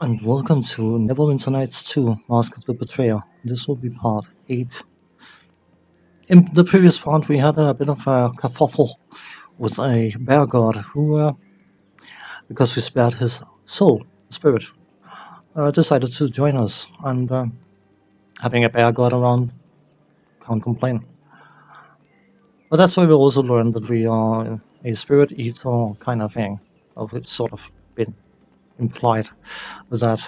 and welcome to NWN2 Mask of the Betrayer. This will be part 8. In the previous part, we had a bit of a kerfuffle with a bear god who, because we spared his soul, spirit, decided to join us, and having a bear god around, can't complain. But that's why we also learned that we are a spirit eater kind of thing, of it's sort of been implied with that.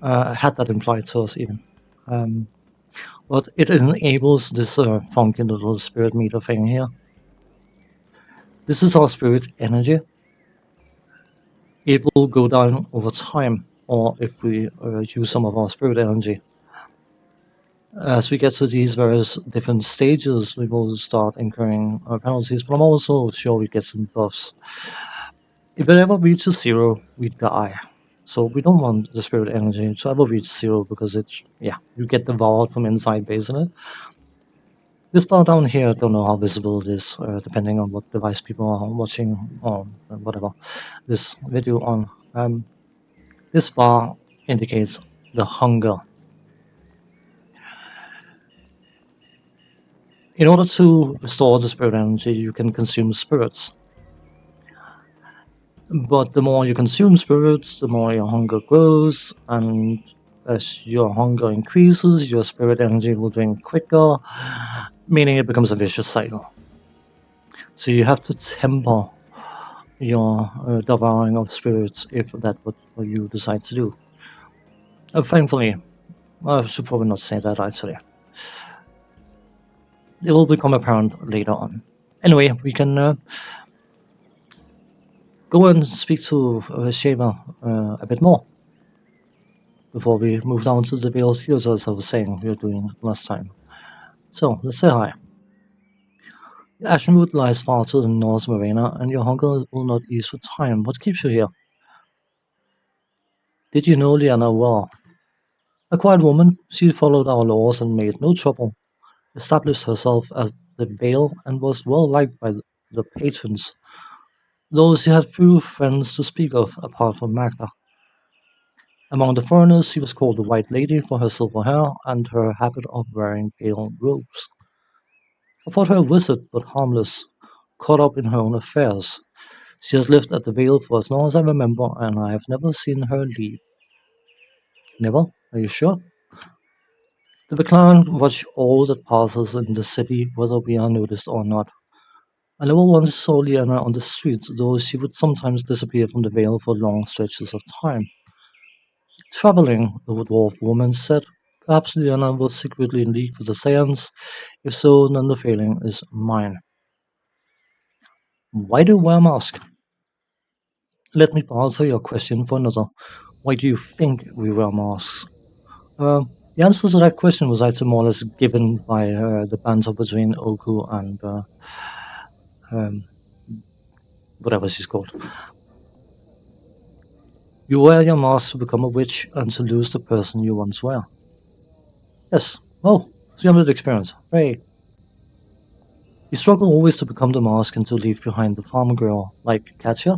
Had that implied to us even. But it enables this funky little spirit meter thing here. This is our spirit energy. It will go down over time, or if we use some of our spirit energy. As we get to these various different stages, we will start incurring penalties, but I'm also sure we get some buffs. If it ever reaches 0, we die. So we don't want the spirit energy to ever reach 0 because it's, you get devoured from inside basically. This bar down here, I don't know how visible it is, depending on what device people are watching or whatever this video on. This bar indicates the hunger. In order to restore the spirit energy, you can consume spirits. But the more you consume spirits, the more your hunger grows, and as your hunger increases, your spirit energy will drain quicker, meaning it becomes a vicious cycle. So you have to temper your devouring of spirits if that's what you decide to do. Thankfully, I should probably not say that actually. It will become apparent later on. Anyway, we can go and speak to Sheva a bit more before we move down to the Veil Theater, as I was saying we were doing last time. So, let's say hi. Ashenwood lies far to the north, Marina, and your hunger will not ease with time. What keeps you here? Did you know Liana well? A quiet woman, she followed our laws and made no trouble, established herself as the Veil, and was well liked by the patrons, though she had few friends to speak of apart from Magda. Among the foreigners, she was called the White Lady for her silver hair and her habit of wearing pale robes. I thought her a wizard, but harmless, caught up in her own affairs. She has lived at the Vale for as long as I remember, and I have never seen her leave. Never? Are you sure? The Viclan watch all that passes in the city, whether we are noticed or not. I never once saw Liana on the streets, though she would sometimes disappear from the Vale for long stretches of time. Traveling, the dwarf woman said. Perhaps Liana was secretly in league with the Saiyans. If so, then the failing is mine. Why do you wear a mask? Let me answer your question for another. Why do you think we wear masks? The answer to that question was actually more or less given by the banter between Oku and whatever she's called. You wear your mask to become a witch and to lose the person you once were. Yes. Oh, 300 experience. Hooray. You struggle always to become the mask and to leave behind the farm girl, like Katya,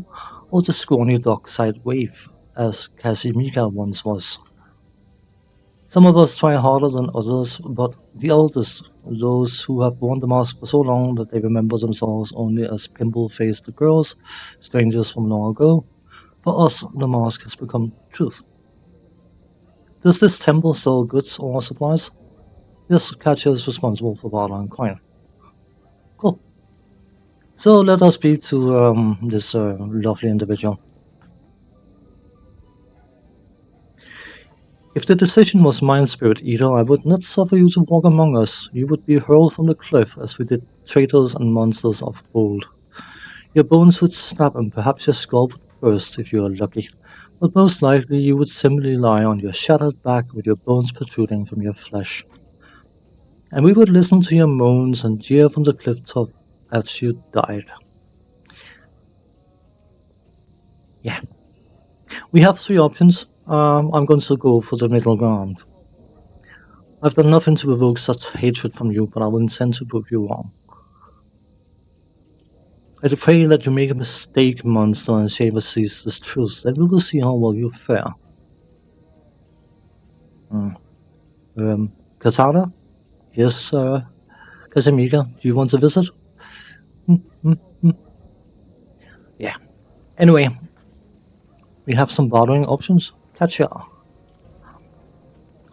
or the scrawny dockside waif, as Casimika once was. Some of us try harder than others, but the eldest, those who have worn the mask for so long that they remember themselves only as pimple-faced girls, strangers from long ago, for us the mask has become truth. Does this temple sell goods or supplies? Yes, Katya is responsible for barter and coin. Cool. So let us speak to this lovely individual. If the decision was mine, Spirit Eater, I would not suffer you to walk among us. You would be hurled from the cliff as we did traitors and monsters of old. Your bones would snap and perhaps your skull would burst if you are lucky, but most likely you would simply lie on your shattered back with your bones protruding from your flesh. And we would listen to your moans and jeer from the cliff top as you died. Yeah. We have 3 options. I'm going to go for the middle ground. I've done nothing to provoke such hatred from you, but I will intend to prove you wrong. I pray that you make a mistake, monster, and Shaver sees this truth, then we will see how well you fare. Katana? Yes, Casamigos, do you want to visit? Hmm, hmm, hmm. Yeah. Anyway, we have some bartering options. Catch ya.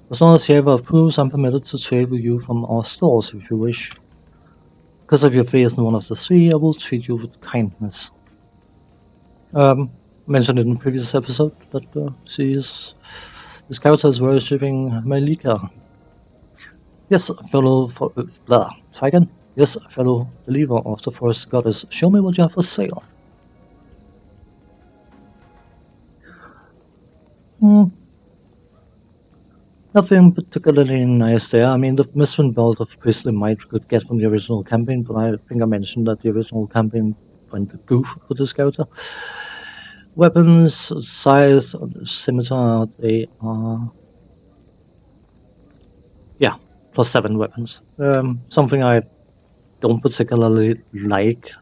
As long as you have approves, I'm permitted to trade with you from our stores if you wish. Because of your faith in one of the three, I will treat you with kindness. Mentioned in the previous episode that this character is worshipping Malika. Yes, try again. Yes, fellow believer of the forest goddess, show me what you have for sale. Hmm, nothing particularly nice there. I mean, the Mistral belt of priestly might we could get from the original campaign, but I think I mentioned that the original campaign went goof for this character. Weapons, size, scimitar, they are +7 weapons. Something I don't particularly like.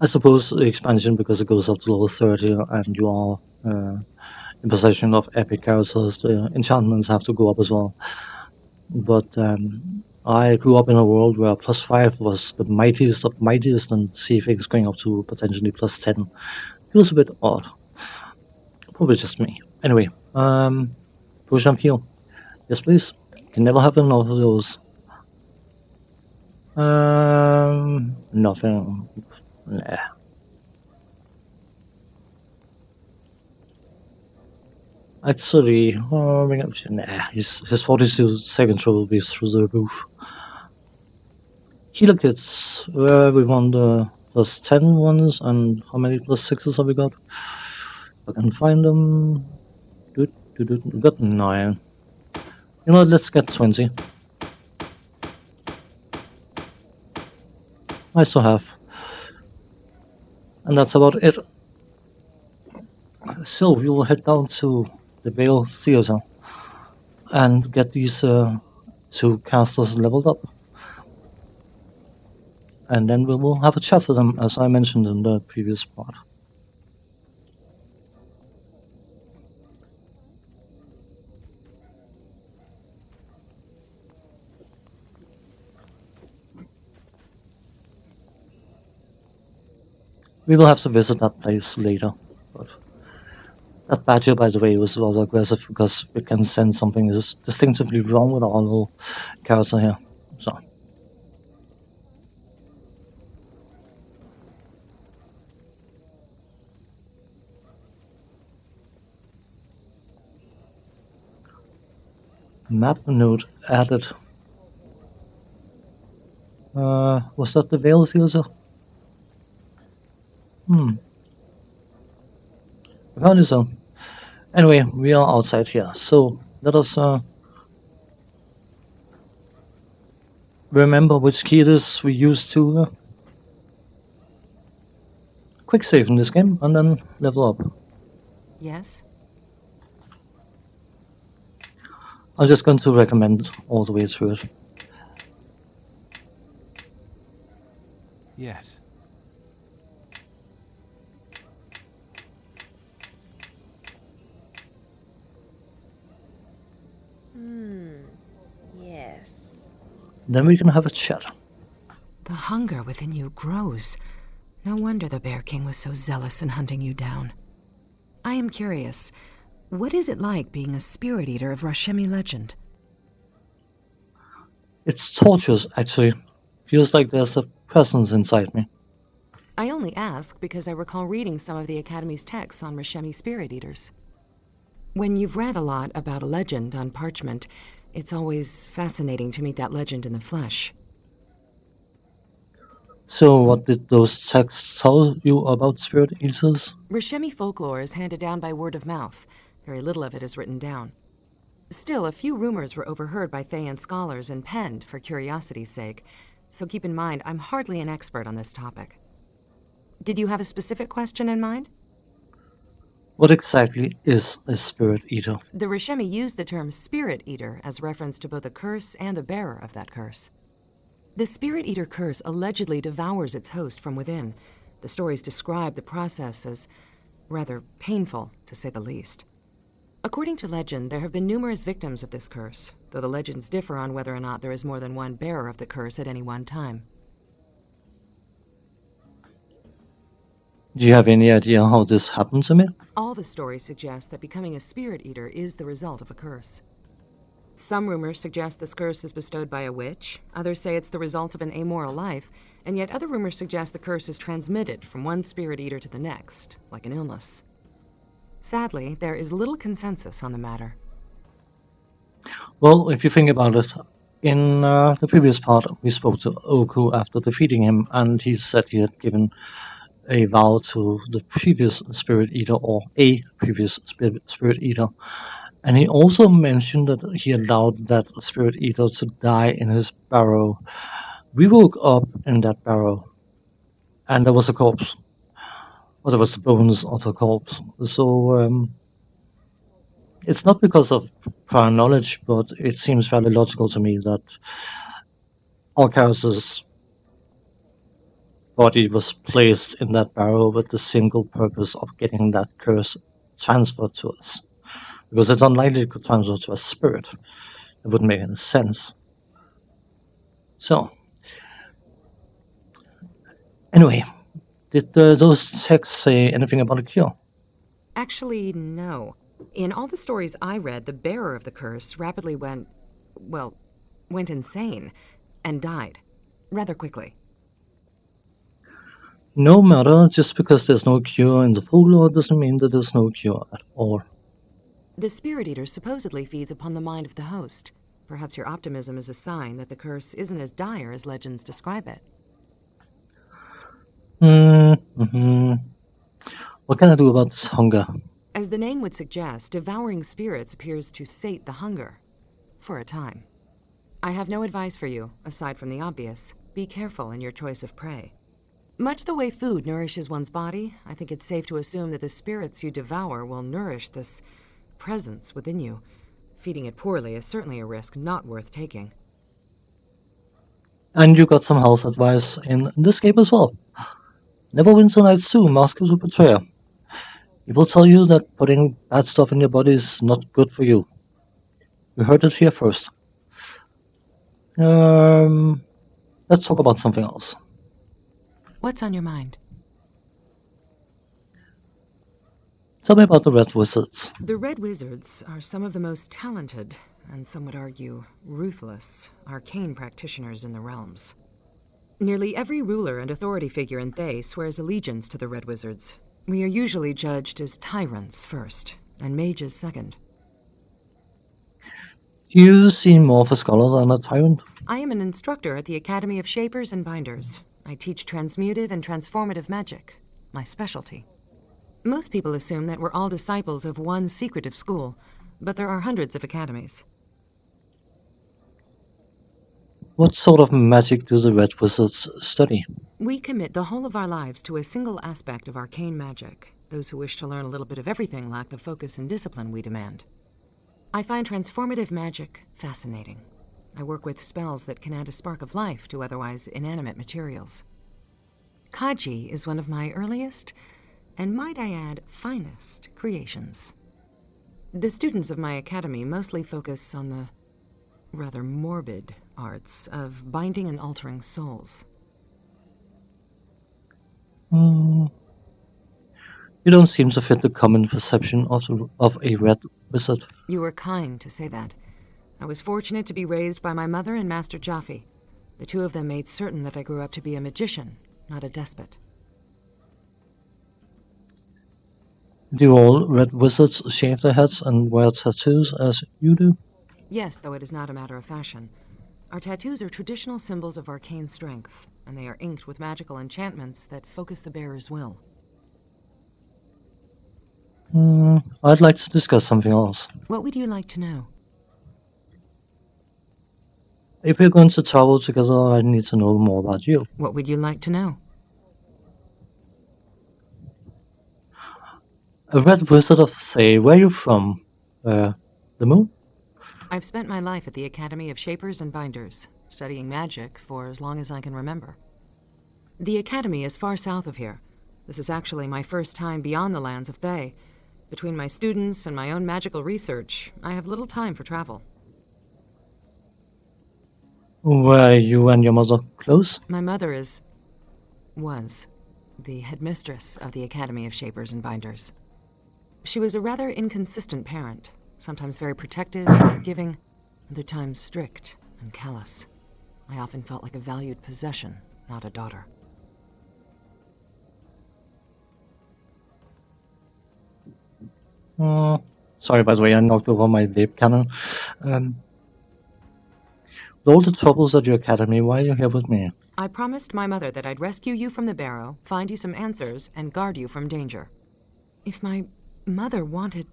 I suppose the expansion because it goes up to level 30 and you are in possession of epic characters. The enchantments have to go up as well. But I grew up in a world where +5 was the mightiest of mightiest, and see things going up to potentially +10 feels a bit odd. Probably just me. Anyway, push and heal. Yes, please. Can never have enough of those. Nothing. Nah. Actually, his 42 second throw will be through the roof. Healer kits, where we want the +10 ones, and how many +6s have we got? I can find them. We got 9. You know what, let's get 20. Nice to have. And that's about it. So we will head down to the Vale Theater and get these 2 casters leveled up. And then we will have a chat with them, as I mentioned in the previous part. We will have to visit that place later. But that badger, by the way, was rather aggressive because we can sense something is distinctively wrong with our little character here. So. Map node added. Was that the Vale Theater? Apparently so. Anyway, we are outside here, so let us remember which key it is we used to quick save in this game and then level up. Yes? I'm just going to recommend all the way through it. Yes. Yes. Then we can have a chat. The hunger within you grows. No wonder the Bear King was so zealous in hunting you down. I am curious, what is it like being a spirit eater of Rashemi legend? It's torturous, actually. Feels like there's a presence inside me. I only ask because I recall reading some of the Academy's texts on Rashemi spirit eaters. When you've read a lot about a legend on parchment, it's always fascinating to meet that legend in the flesh. So what did those texts tell you about spirit eaters? Rashemi folklore is handed down by word of mouth. Very little of it is written down. Still, a few rumors were overheard by Thayan scholars and penned for curiosity's sake, so keep in mind I'm hardly an expert on this topic. Did you have a specific question in mind? What exactly is a spirit eater? The Rashemi used the term spirit eater as reference to both a curse and the bearer of that curse. The spirit eater curse allegedly devours its host from within. The stories describe the process as rather painful, to say the least. According to legend, there have been numerous victims of this curse, though the legends differ on whether or not there is more than one bearer of the curse at any one time. Do you have any idea how this happened to me? All the stories suggest that becoming a spirit eater is the result of a curse. Some rumors suggest this curse is bestowed by a witch, others say it's the result of an amoral life, and yet other rumors suggest the curse is transmitted from one spirit eater to the next, like an illness. Sadly, there is little consensus on the matter. Well, if you think about it, in the previous part, we spoke to Oku after defeating him, and he said he had given a vow to the previous spirit eater, or a previous spirit eater. And he also mentioned that he allowed that spirit eater to die in his barrow. We woke up in that barrow, and there was a corpse. Well, there was the bones of a corpse. So it's not because of prior knowledge, but it seems fairly logical to me that our character's body was placed in that barrow with the single purpose of getting that curse transferred to us. Because it's unlikely it could transfer to a spirit. It wouldn't make any sense. So, anyway, did those texts say anything about a cure? Actually, no. In all the stories I read, the bearer of the curse rapidly went insane and died rather quickly. No matter, just because there's no cure in the folklore doesn't mean that there's no cure at all. The spirit eater supposedly feeds upon the mind of the host. Perhaps your optimism is a sign that the curse isn't as dire as legends describe it. What can I do about this hunger? As the name would suggest, devouring spirits appears to sate the hunger. For a time. I have no advice for you, aside from the obvious. Be careful in your choice of prey. Much the way food nourishes one's body, I think it's safe to assume that the spirits you devour will nourish this presence within you. Feeding it poorly is certainly a risk not worth taking. And you got some health advice in this game as well. Never win tonight soon, mask to betrayer. He will tell you that putting bad stuff in your body is not good for you. You heard it here first. Let's talk about something else. What's on your mind? Tell me about the Red Wizards. The Red Wizards are some of the most talented, and some would argue ruthless, arcane practitioners in the realms. Nearly every ruler and authority figure in Thay swears allegiance to the Red Wizards. We are usually judged as tyrants first, and mages second. You seem more of a scholar than a tyrant. I am an instructor at the Academy of Shapers and Binders. I teach transmutive and transformative magic, my specialty. Most people assume that we're all disciples of one secretive school, but there are hundreds of academies. What sort of magic do the Red Wizards study? We commit the whole of our lives to a single aspect of arcane magic. Those who wish to learn a little bit of everything lack the focus and discipline we demand. I find transformative magic fascinating. I work with spells that can add a spark of life to otherwise inanimate materials. Kaji is one of my earliest, and might I add, finest creations. The students of my academy mostly focus on the rather morbid arts of binding and altering souls. You don't seem to fit the common perception of a Red Wizard. You were kind to say that. I was fortunate to be raised by my mother and Master Jaffe. The two of them made certain that I grew up to be a magician, not a despot. Do all Red Wizards shave their heads and wear tattoos as you do? Yes, though it is not a matter of fashion. Our tattoos are traditional symbols of arcane strength, and they are inked with magical enchantments that focus the bearer's will. I'd like to discuss something else. What would you like to know? If we're going to travel together, I need to know more about you. What would you like to know? A Red Wizard of Thay, where are you from? The moon? I've spent my life at the Academy of Shapers and Binders, studying magic for as long as I can remember. The Academy is far south of here. This is actually my first time beyond the lands of Thay. Between my students and my own magical research, I have little time for travel. Were you and your mother close? My mother was the headmistress of the Academy of Shapers and Binders. She was a rather inconsistent parent, sometimes very protective and forgiving, other times strict and callous. I often felt like a valued possession, not a daughter. Sorry, by the way, I knocked over my vape cannon. Um, with all the troubles at your academy, why are you here with me? I promised my mother that I'd rescue you from the barrow, find you some answers, and guard you from danger. If my mother wanted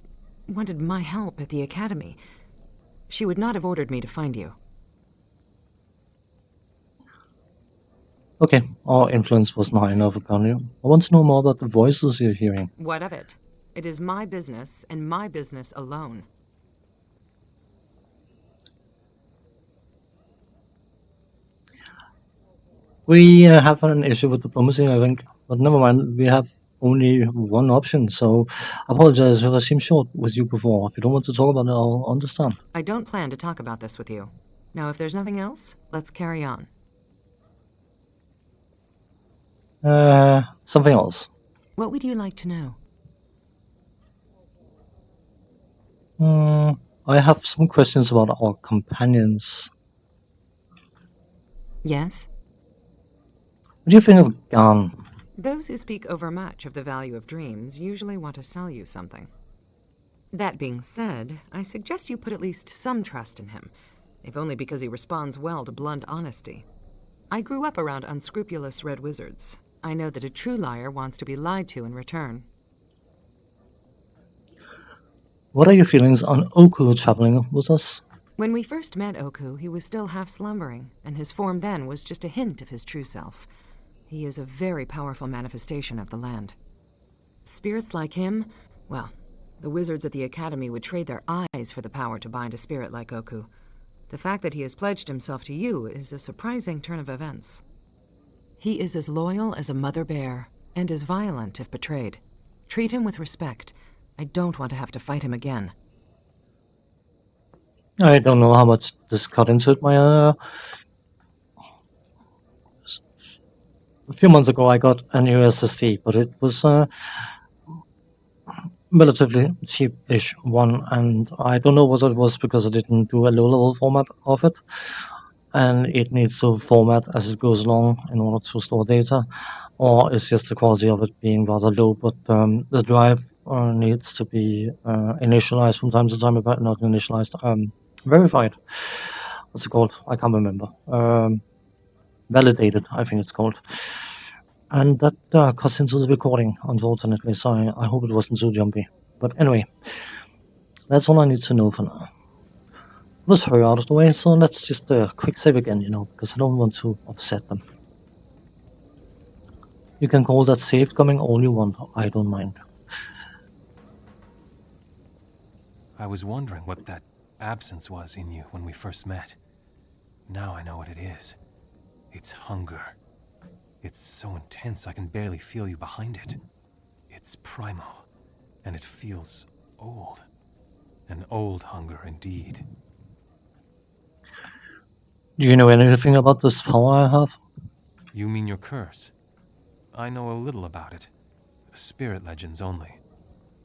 my help at the academy, she would not have ordered me to find you. Okay, our influence was not enough upon you. I want to know more about the voices you're hearing. What of it? It is my business, and my business alone. We have an issue with diplomacy, I think, but never mind. We have only one option, so I apologize if I seem short with you before. If you don't want to talk about it, I'll understand. I don't plan to talk about this with you. Now, if there's nothing else, let's carry on. Something else. What would you like to know? I have some questions about our companions. Yes? What do you think of Gan? Those who speak overmuch of the value of dreams usually want to sell you something. That being said, I suggest you put at least some trust in him, if only because he responds well to blunt honesty. I grew up around unscrupulous red wizards. I know that a true liar wants to be lied to in return. What are your feelings on Oku traveling with us? When we first met Oku, he was still half slumbering, and his form then was just a hint of his true self. He is a very powerful manifestation of the land. Spirits like him, well, the wizards at the Academy would trade their eyes for the power to bind a spirit like Oku. The fact that he has pledged himself to you is a surprising turn of events. He is as loyal as a mother bear, and as violent if betrayed. Treat him with respect. I don't want to have to fight him again. I don't know how much this cut into it. A few months ago, I got a new SSD, but it was a relatively cheap-ish one, and I don't know whether it was because I didn't do a low-level format of it, and it needs to format as it goes along in order to store data, or it's just the quality of it being rather low, but the drive needs to be initialized from time to time, but not initialized, verified. What's it called? I can't remember. Validated, I think it's called. And that cuts into the recording, unfortunately, so I hope it wasn't too jumpy. But anyway, that's all I need to know for now. Let's hurry out of the way, so let's just quick save again, because I don't want to upset them. You can call that saved coming all you want, I don't mind. I was wondering what that absence was in you when we first met. Now I know what it is. It's hunger. It's so intense I can barely feel you behind it. It's primal, and it feels old. An old hunger indeed. Do you know anything about this power I have? You mean your curse? I know a little about it. Spirit legends only.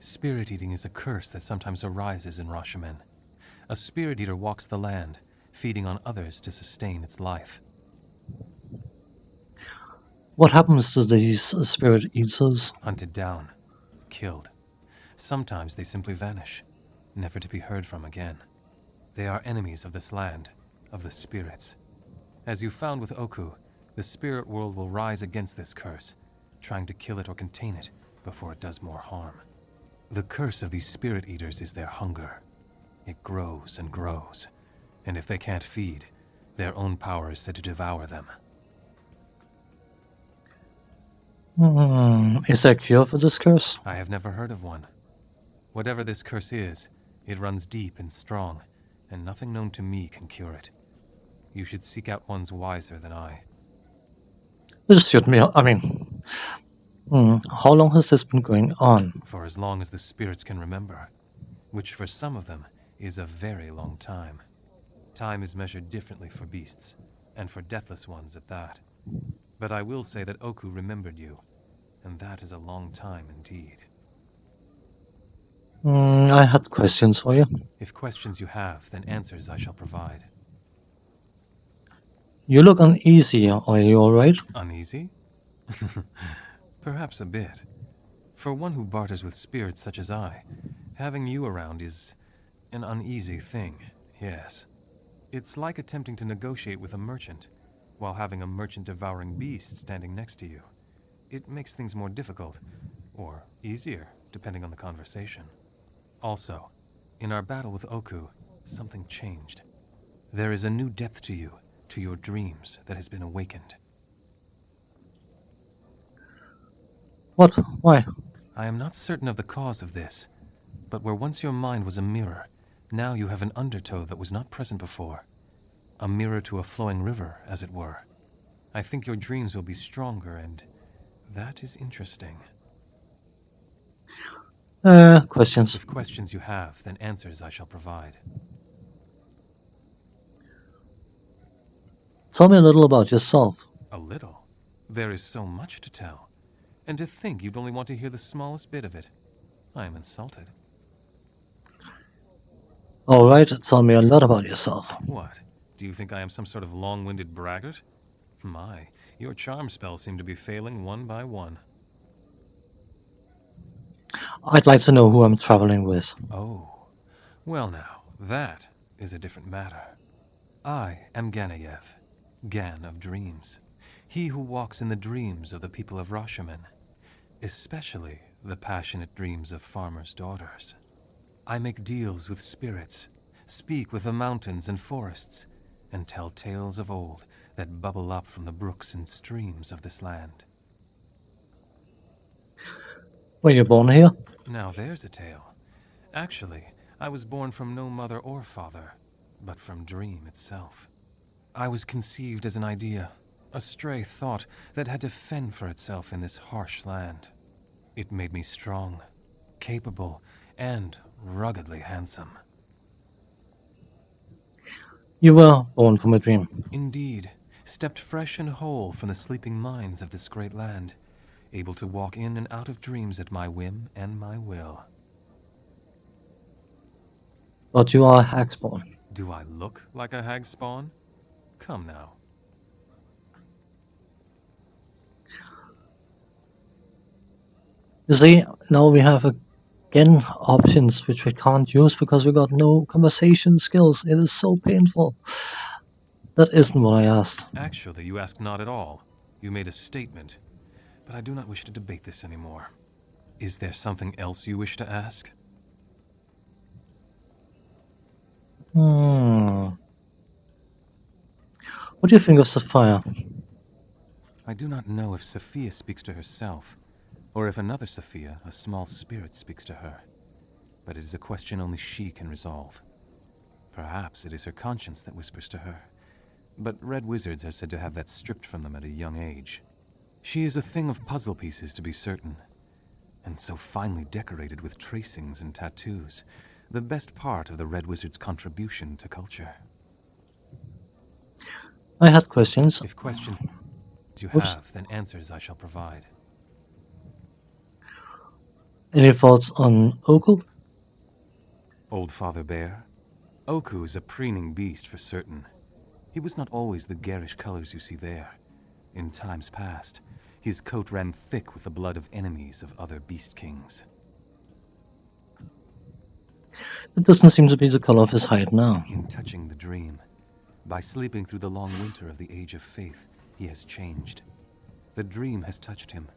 Spirit eating is a curse that sometimes arises in Rashomon. A spirit eater walks the land, feeding on others to sustain its life. What happens to these spirit eaters? Hunted down, killed. Sometimes they simply vanish, never to be heard from again. They are enemies of this land, of the spirits. As you found with Oku, the spirit world will rise against this curse, trying to kill it or contain it before it does more harm. The curse of these spirit eaters is their hunger. It grows and grows, and if they can't feed, their own power is said to devour them. Is there a cure for this curse? I have never heard of one. Whatever this curse is, it runs deep and strong, and nothing known to me can cure it. You should seek out ones wiser than I. This should be, I mean, How long has this been going on? For as long as the spirits can remember, which for some of them is a very long time. Time is measured differently for beasts, and for deathless ones at that. But I will say that Oku remembered you, and that is a long time indeed. I had questions for you. If questions you have, then answers I shall provide. You look uneasy. Are you alright? Uneasy? Perhaps a bit. For one who barters with spirits such as I, having you around is an uneasy thing, yes. It's like attempting to negotiate with a merchant, while having a merchant-devouring beast standing next to you. It makes things more difficult, or easier, depending on the conversation. Also, in our battle with Oku, something changed. There is a new depth to you, to your dreams, that has been awakened. What? Why? I am not certain of the cause of this, but where once your mind was a mirror, now you have an undertow that was not present before. A mirror to a flowing river, as it were. I think your dreams will be stronger, and that is interesting. Questions. If questions you have, then answers I shall provide. Tell me a little about yourself. A little? There is so much to tell. And to think you'd only want to hear the smallest bit of it. I am insulted. Alright, tell me a lot about yourself. What? Do you think I am some sort of long-winded braggart? My, your charm spells seem to be failing one by one. I'd like to know who I'm traveling with. Oh. Well now, that is a different matter. I am Ganayev, Gan of Dreams. He who walks in the dreams of the people of Rashomon, especially the passionate dreams of farmers' daughters. I make deals with spirits, speak with the mountains and forests, and tell tales of old that bubble up from the brooks and streams of this land. Were you born here? Now there's a tale. Actually, I was born from no mother or father, but from dream itself. I was conceived as an idea, a stray thought that had to fend for itself in this harsh land. It made me strong, capable, and ruggedly handsome. You were born from a dream. Indeed, stepped fresh and whole from the sleeping minds of this great land, able to walk in and out of dreams at my whim and my will. But you are Hagspawn. Do I look like a hag spawn? Come now. You see, now we have again options which we can't use because we got no conversation skills. It is so painful. That isn't what I asked. Actually, you asked not at all. You made a statement. But I do not wish to debate this anymore. Is there something else you wish to ask? What do you think of Sapphire? I do not know if Sophia speaks to herself, or if another Sophia, a small spirit, speaks to her. But it is a question only she can resolve. Perhaps it is her conscience that whispers to her. But red wizards are said to have that stripped from them at a young age. She is a thing of puzzle pieces, to be certain, and so finely decorated with tracings and tattoos, the best part of the red wizard's contribution to culture. I had questions. If questions you Oops. have, then answers I shall provide. Any thoughts on Oku? Old Father Bear? Oku is a preening beast for certain. He was not always the garish colors you see there. In times past, his coat ran thick with the blood of enemies of other beast kings. It doesn't seem to be the color of his hide now. In touching the dream, by sleeping through the long winter of the Age of Faith, he has changed. The dream has touched him,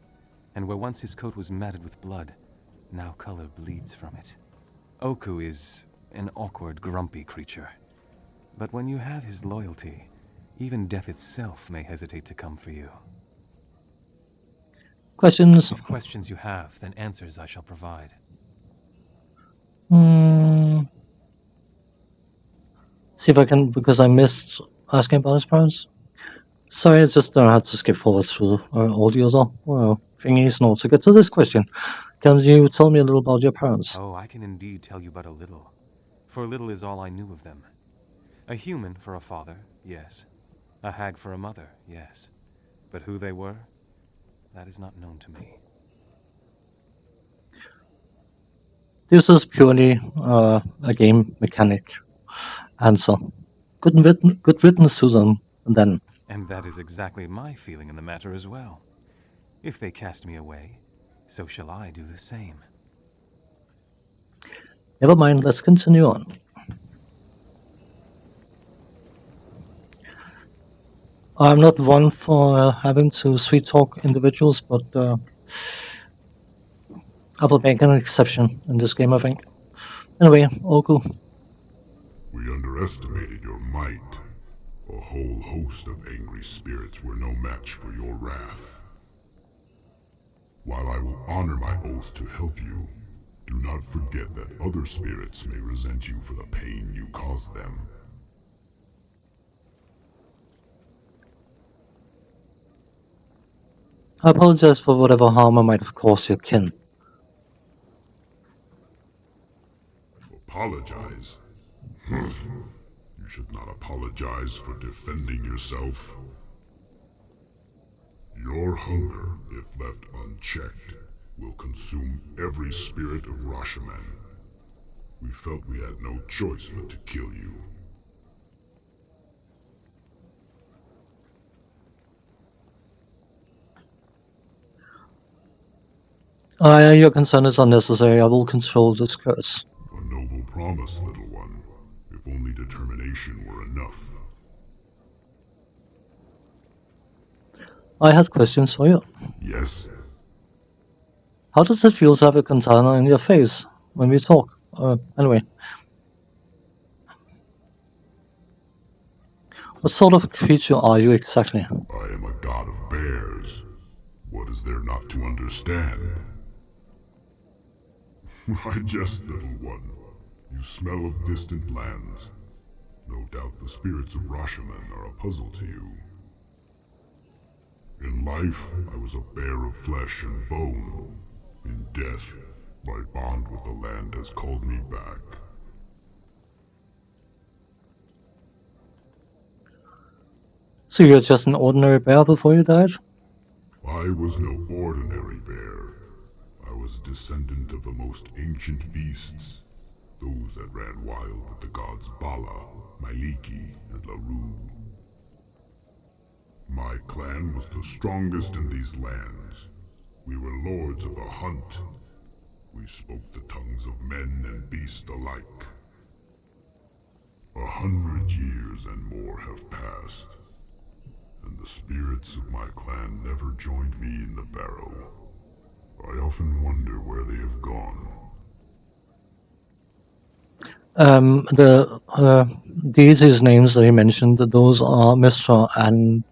and where once his coat was matted with blood, now color bleeds from it. Oku is an awkward, grumpy creature. But when you have his loyalty, even death itself may hesitate to come for you. Questions? If questions you have, then answers I shall provide. See if I can, because I missed asking about his parents. Sorry, I just don't have to skip forward through our audios. Well, Thing is, now, to get to this question, can you tell me a little about your parents? Oh, I can indeed tell you but a little, for little is all I knew of them. A human for a father, yes. A hag for a mother, yes. But who they were, that is not known to me. This is purely a game mechanic answer. Good riddance to them, then. And that is exactly my feeling in the matter as well. If they cast me away, so shall I do the same. Never mind, let's continue on. I'm not one for having to sweet talk individuals, but I will make an exception in this game, I think. Anyway, Oku, We underestimated your might. A whole host of angry spirits were no match for your wrath. While I will honor my oath to help you, do not forget that other spirits may resent you for the pain you caused them. I apologize for whatever harm I might have caused your kin. Apologize? You should not apologize for defending yourself. Your hunger, if left unchecked, will consume every spirit of Rashomon. We felt we had no choice but to kill you. Your concern is unnecessary. I will control this curse. A noble promise, little one. If only determination were enough. I had questions for you. Yes? How does it feel to have a katana in your face when we talk? Anyway. What sort of creature are you exactly? I am a god of bears. What is there not to understand? I jest, little one. You smell of distant lands. No doubt the spirits of Rashomon are a puzzle to you. In life, I was a bear of flesh and bone. In death, my bond with the land has called me back. So you're just an ordinary bear before you died? I was no ordinary bear. I was a descendant of the most ancient beasts. Those that ran wild with the gods Bala, Myliki, and Laru. My clan was the strongest in these lands. We were lords of the hunt. We spoke the tongues of men and beast alike. 100 years and more have passed, and the spirits of my clan never joined me in the barrow. I often wonder where they have gone. The deities' names that you mentioned, those are Mistra and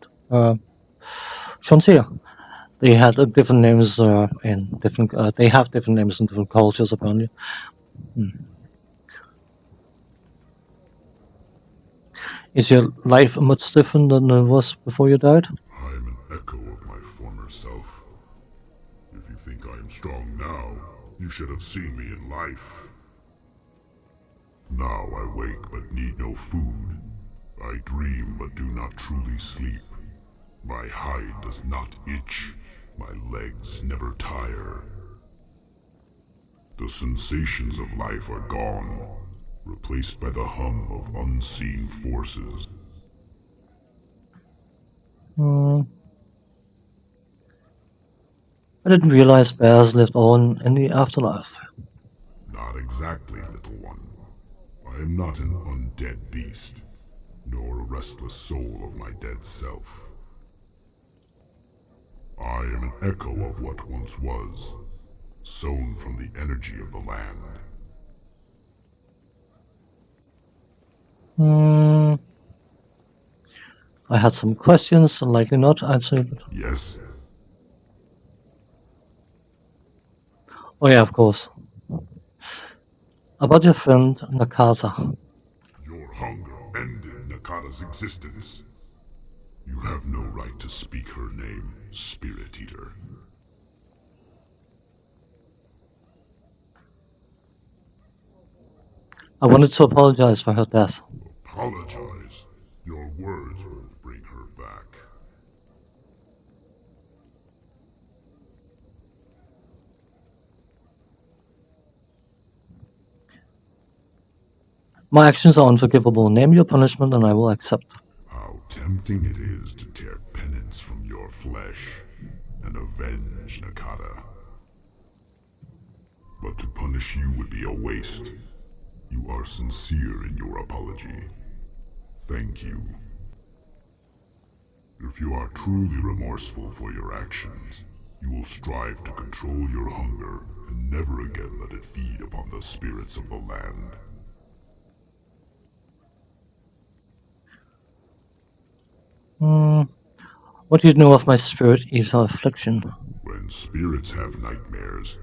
Shantir. They had different names in different. They have different names in different cultures, apparently. Is your life much different than it was before you died? I am an echo of my former self. If you think I am strong now, you should have seen me in life. Now I wake but need no food. I dream but do not truly sleep. My hide does not itch. My legs never tire. The sensations of life are gone, replaced by the hum of unseen forces. I didn't realize bears lived on in the afterlife. Not exactly, little one. I am not an undead beast, nor a restless soul of my dead self. I am an echo of what once was, sown from the energy of the land. I had some questions, likely not answered. Yes? Oh yeah, of course. About your friend Nakata. Your hunger ended Nakata's existence. You have no right to speak her name, Spirit Eater. I wanted to apologize for her death. Apologize. Your words won't bring her back. My actions are unforgivable. Name your punishment and I will accept. How tempting it is to tear penance from your flesh and avenge Nakata. But to punish you would be a waste. You are sincere in your apology. Thank you. If you are truly remorseful for your actions, you will strive to control your hunger and never again let it feed upon the spirits of the land. What do you know of my spirit eater affliction? When spirits have nightmares,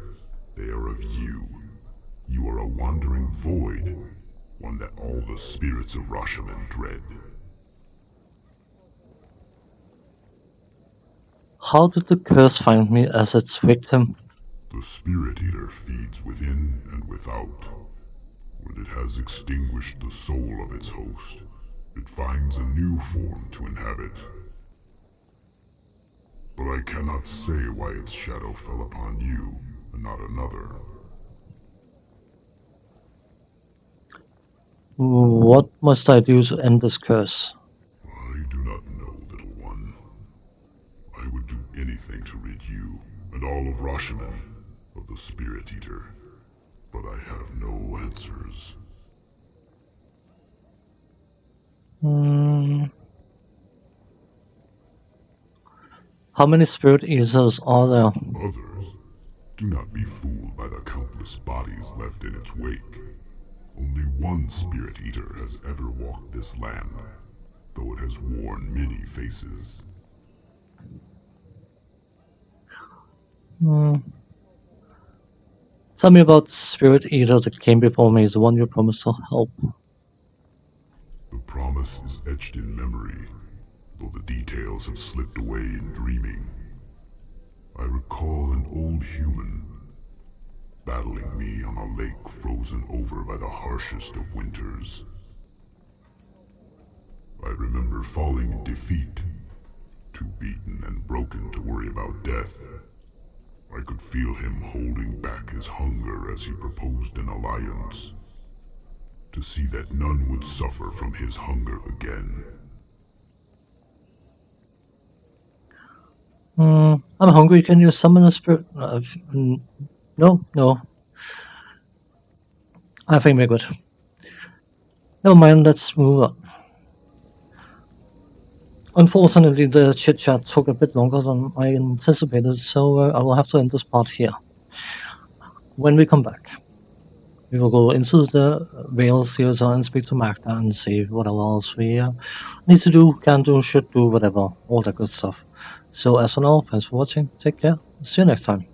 they are of you. You are a wandering void, one that all the spirits of Rashomon dread. How did the curse find me as its victim? The Spirit Eater feeds within and without. When it has extinguished the soul of its host, it finds a new form to inhabit. But I cannot say why its shadow fell upon you and not another. What must I do to end this curse? I do not know, little one. I would do anything to rid you and all of Rashomon of the Spirit Eater, but I have no answers. How many spirit eaters are there? Others, do not be fooled by the countless bodies left in its wake. Only one Spirit Eater has ever walked this land, though it has worn many faces. Tell me about the spirit eater that came before me, the one you promised to help. The promise is etched in memory, though the details have slipped away in dreaming. I recall an old human battling me on a lake frozen over by the harshest of winters. I remember falling in defeat, too beaten and broken to worry about death. I could feel him holding back his hunger as he proposed an alliance, to see that none would suffer from his hunger again. I'm hungry. Can you summon a spirit? No. I think we're good. Never mind, let's move on. Unfortunately, the chit-chat took a bit longer than I anticipated, so I will have to end this part here. When we come back, we will go into the Vale Theater and speak to Magda and see what else we need to do, can do, should do, whatever, all that good stuff. So as for now, thanks for watching, take care, see you next time.